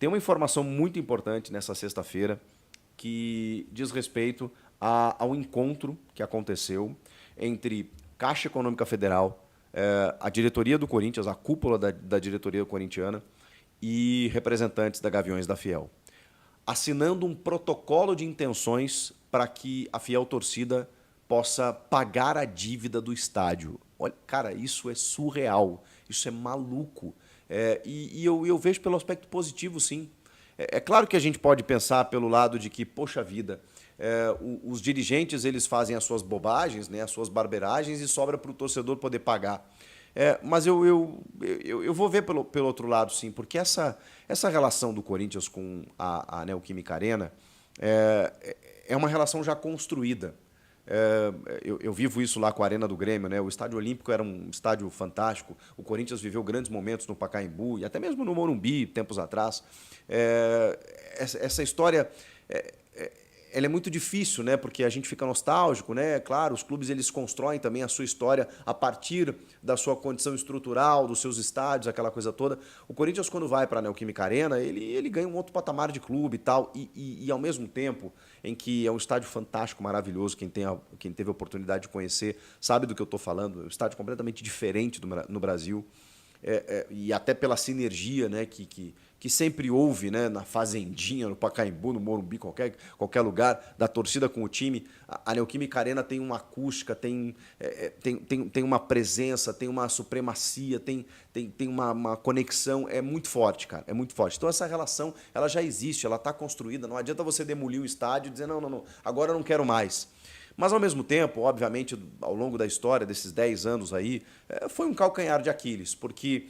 tem uma informação muito importante nessa sexta-feira que diz respeito ao encontro que aconteceu entre Caixa Econômica Federal, a diretoria do Corinthians, a cúpula da diretoria corintiana e representantes da Gaviões da Fiel, assinando um protocolo de intenções para que a Fiel torcida possa pagar a dívida do estádio. Olha, cara, isso é surreal, isso é maluco. Eu vejo pelo aspecto positivo, sim. É claro que a gente pode pensar pelo lado de que, poxa vida, os dirigentes eles fazem as suas bobagens, né, as suas barberagens e sobra para o torcedor poder pagar. Mas eu vou ver pelo outro lado, sim, porque essa relação do Corinthians com a Neoquímica Arena é uma relação já construída. Eu vivo isso lá com a Arena do Grêmio, né? O Estádio Olímpico era um estádio fantástico. O Corinthians viveu grandes momentos no Pacaembu e até mesmo no Morumbi, tempos atrás. Essa história ela é muito difícil, né? Porque a gente fica nostálgico, né? Claro, os clubes eles constroem também a sua história a partir da sua condição estrutural, dos seus estádios, aquela coisa toda. O Corinthians, quando vai para a Neoquímica Arena, ele ganha um outro patamar de clube e tal. E ao mesmo tempo em que é um estádio fantástico, maravilhoso, quem teve a oportunidade de conhecer sabe do que eu estou falando. É um estádio completamente diferente no Brasil. E até pela sinergia, né, que sempre houve, né, na Fazendinha, no Pacaembu, no Morumbi, qualquer lugar, da torcida com o time. A Neoquímica Arena tem uma acústica, tem uma presença, tem uma supremacia, tem uma conexão, é muito forte, cara, é muito forte. Então essa relação ela já existe, ela está construída, não adianta você demolir o estádio e dizer não, agora eu não quero mais. Mas, ao mesmo tempo, obviamente, ao longo da história, desses 10 anos aí, foi um calcanhar de Aquiles, porque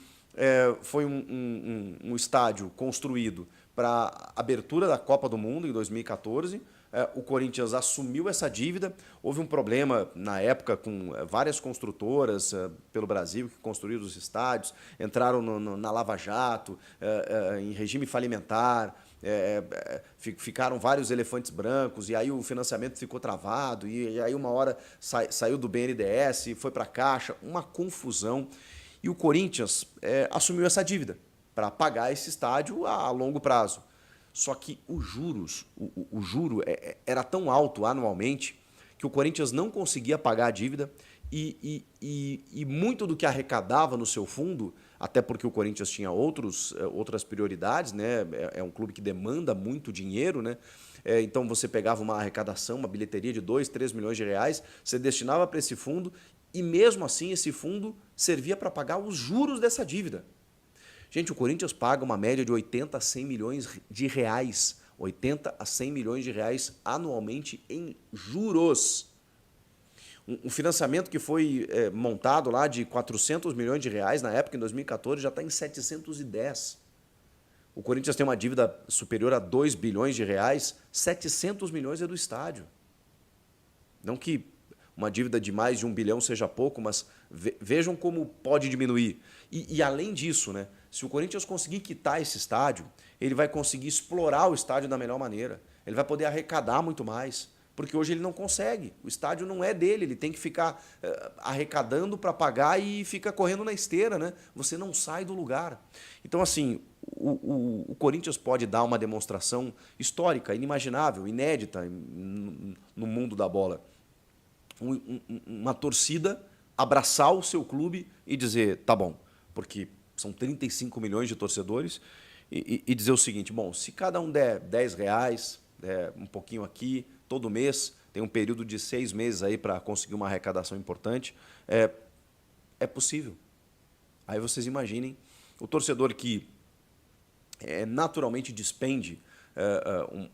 foi um estádio construído para a abertura da Copa do Mundo em 2014. O Corinthians assumiu essa dívida. Houve um problema, na época, com várias construtoras pelo Brasil que construíram os estádios, entraram na Lava Jato, em regime falimentar. Ficaram vários elefantes brancos e aí o financiamento ficou travado e aí uma hora saiu do BNDES, foi para a Caixa, uma confusão. E o Corinthians assumiu essa dívida para pagar esse estádio a longo prazo. Só que os juros, o juro era tão alto anualmente que o Corinthians não conseguia pagar a dívida e muito do que arrecadava no seu fundo, até porque o Corinthians tinha outras prioridades, né? É um clube que demanda muito dinheiro, né? Então você pegava uma arrecadação, uma bilheteria de 2, 3 milhões de reais, você destinava para esse fundo e mesmo assim esse fundo servia para pagar os juros dessa dívida. Gente, o Corinthians paga uma média de 80 a 100 milhões de reais, 80 a 100 milhões de reais anualmente em juros. Um financiamento que foi montado lá de 400 milhões de reais na época, em 2014, já está em 710. O Corinthians tem uma dívida superior a 2 bilhões de reais, 700 milhões é do estádio. Não que uma dívida de mais de 1 bilhão seja pouco, mas vejam como pode diminuir. E além disso, né, se o Corinthians conseguir quitar esse estádio, ele vai conseguir explorar o estádio da melhor maneira. Ele vai poder arrecadar muito mais. Porque hoje ele não consegue, o estádio não é dele, ele tem que ficar arrecadando para pagar e fica correndo na esteira, né? Você não sai do lugar. Então, assim, o Corinthians pode dar uma demonstração histórica, inimaginável, inédita no mundo da bola. Uma torcida abraçar o seu clube e dizer, tá bom, porque são 35 milhões de torcedores, e dizer o seguinte, bom, se cada um der 10 reais, um pouquinho aqui, todo mês, tem um período de 6 meses aí para conseguir uma arrecadação importante, é possível. Aí vocês imaginem o torcedor que naturalmente despende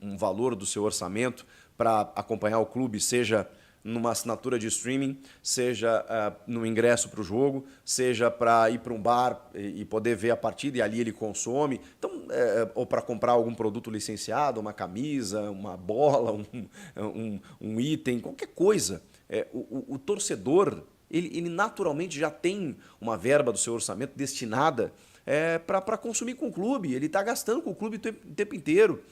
um valor do seu orçamento para acompanhar o clube, seja numa assinatura de streaming, seja no ingresso para o jogo, seja para ir para um bar e poder ver a partida e ali ele consome, então, ou para comprar algum produto licenciado, uma camisa, uma bola, um item, qualquer coisa. O torcedor, ele naturalmente já tem uma verba do seu orçamento destinada para consumir com o clube, ele está gastando com o clube o tempo inteiro.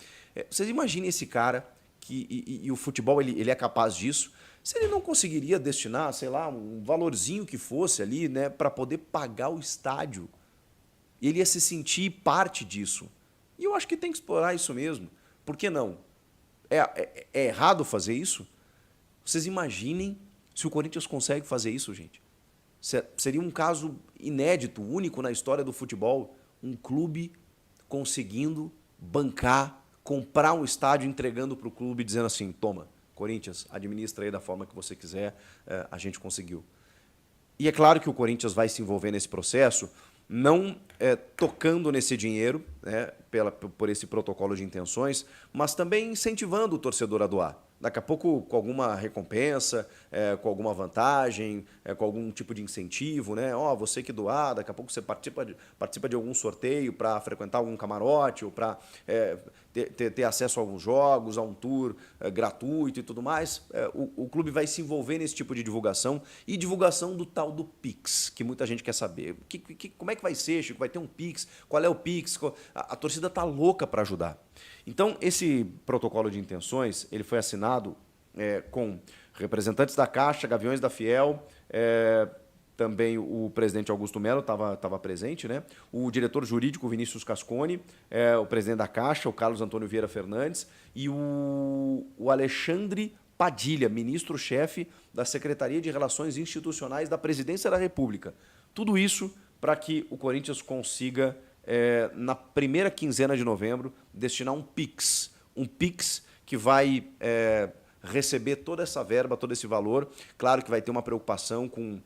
Vocês imaginem esse cara, e o futebol ele é capaz disso, se ele não conseguiria destinar, sei lá, um valorzinho que fosse ali, né, para poder pagar o estádio. Ele ia se sentir parte disso. E eu acho que tem que explorar isso mesmo. Por que não? É errado fazer isso? Vocês imaginem se o Corinthians consegue fazer isso, gente. Seria um caso inédito, único na história do futebol. Um clube conseguindo bancar, comprar um estádio, entregando para o clube, dizendo assim, toma, Corinthians, administra aí da forma que você quiser, a gente conseguiu. E é claro que o Corinthians vai se envolver nesse processo, não tocando nesse dinheiro, né, por esse protocolo de intenções, mas também incentivando o torcedor a doar. Daqui a pouco com alguma recompensa, com alguma vantagem, com algum tipo de incentivo, né? Você que doar, daqui a pouco você participa de algum sorteio para frequentar algum camarote ou para ter acesso a alguns jogos, a um tour gratuito e tudo mais. O clube vai se envolver nesse tipo de divulgação e divulgação do tal do Pix, que muita gente quer saber. Como é que vai ser, Chico? Vai ter um Pix? Qual é o Pix? A torcida está louca para ajudar. Então, esse protocolo de intenções ele foi assinado com representantes da Caixa, Gaviões da Fiel, também o presidente Augusto Melo estava presente, né? O diretor jurídico Vinícius Cascone, o presidente da Caixa, o Carlos Antônio Vieira Fernandes, e o Alexandre Padilha, ministro-chefe da Secretaria de Relações Institucionais da Presidência da República. Tudo isso para que o Corinthians consiga, na primeira quinzena de novembro, destinar um Pix que vai receber toda essa verba, todo esse valor. Claro que vai ter uma preocupação com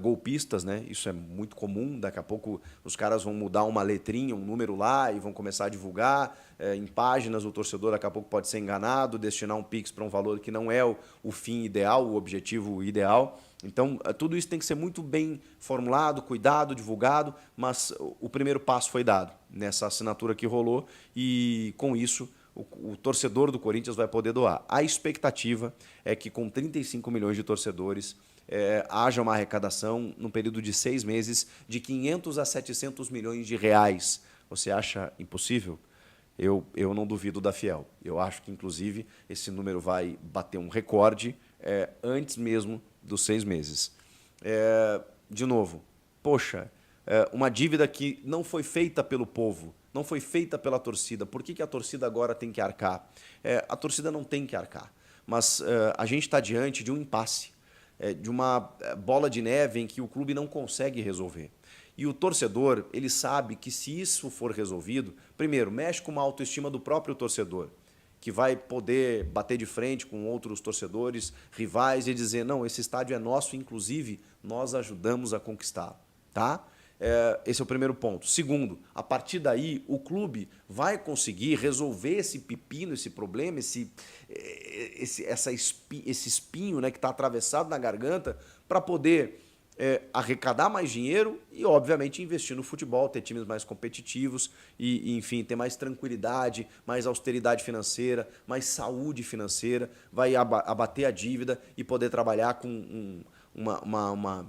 golpistas, né? Isso é muito comum. Daqui a pouco os caras vão mudar uma letrinha, um número lá e vão começar a divulgar em páginas. O torcedor daqui a pouco pode ser enganado, destinar um Pix para um valor que não é o fim ideal, o objetivo ideal. Então, tudo isso tem que ser muito bem formulado, cuidado, divulgado, mas o primeiro passo foi dado nessa assinatura que rolou e, com isso, o torcedor do Corinthians vai poder doar. A expectativa é que, com 35 milhões de torcedores, haja uma arrecadação, num período de 6 meses, de 500 a 700 milhões de reais. Você acha impossível? Eu não duvido da Fiel. Eu acho que, inclusive, esse número vai bater um recorde antes mesmo dos 6 meses. De novo, poxa, uma dívida que não foi feita pelo povo, não foi feita pela torcida. Por que a torcida agora tem que arcar? A torcida não tem que arcar, mas a gente está diante de um impasse, de uma bola de neve em que o clube não consegue resolver. E o torcedor, ele sabe que se isso for resolvido, primeiro, mexe com uma autoestima do próprio torcedor, que vai poder bater de frente com outros torcedores, rivais, e dizer, não, esse estádio é nosso, inclusive, nós ajudamos a conquistar, tá? Esse é o primeiro ponto. Segundo, a partir daí, o clube vai conseguir resolver esse pepino, esse problema, esse espinho, né, que está atravessado na garganta, para poder arrecadar mais dinheiro e, obviamente, investir no futebol, ter times mais competitivos e, enfim, ter mais tranquilidade, mais austeridade financeira, mais saúde financeira, vai abater a dívida e poder trabalhar com uma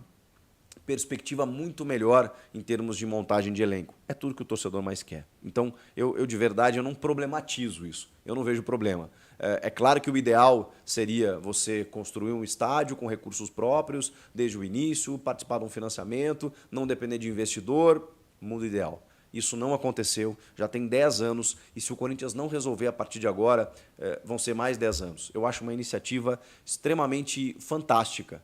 perspectiva muito melhor em termos de montagem de elenco. É tudo que o torcedor mais quer. Então, eu de verdade, eu não problematizo isso. Eu não vejo problema. É claro que o ideal seria você construir um estádio com recursos próprios desde o início, participar de um financiamento, não depender de investidor, mundo ideal. Isso não aconteceu, já tem 10 anos, e se o Corinthians não resolver a partir de agora, vão ser mais 10 anos. Eu acho uma iniciativa extremamente fantástica,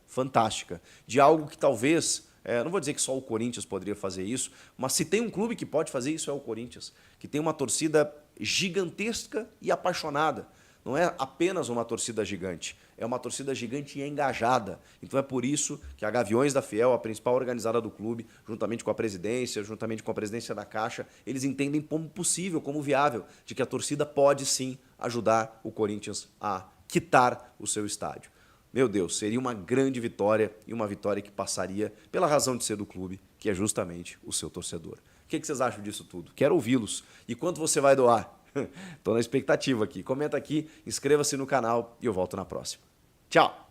de algo que talvez, não vou dizer que só o Corinthians poderia fazer isso, mas se tem um clube que pode fazer isso é o Corinthians, que tem uma torcida gigantesca e apaixonada. Não é apenas uma torcida gigante, é uma torcida gigante e engajada. Então é por isso que a Gaviões da Fiel, a principal organizada do clube, juntamente com a presidência, juntamente com a presidência da Caixa, eles entendem como possível, como viável, de que a torcida pode sim ajudar o Corinthians a quitar o seu estádio. Meu Deus, seria uma grande vitória e uma vitória que passaria pela razão de ser do clube, que é justamente o seu torcedor. O que vocês acham disso tudo? Quero ouvi-los. E quanto você vai doar? Estou na expectativa aqui. Comenta aqui, inscreva-se no canal e eu volto na próxima. Tchau!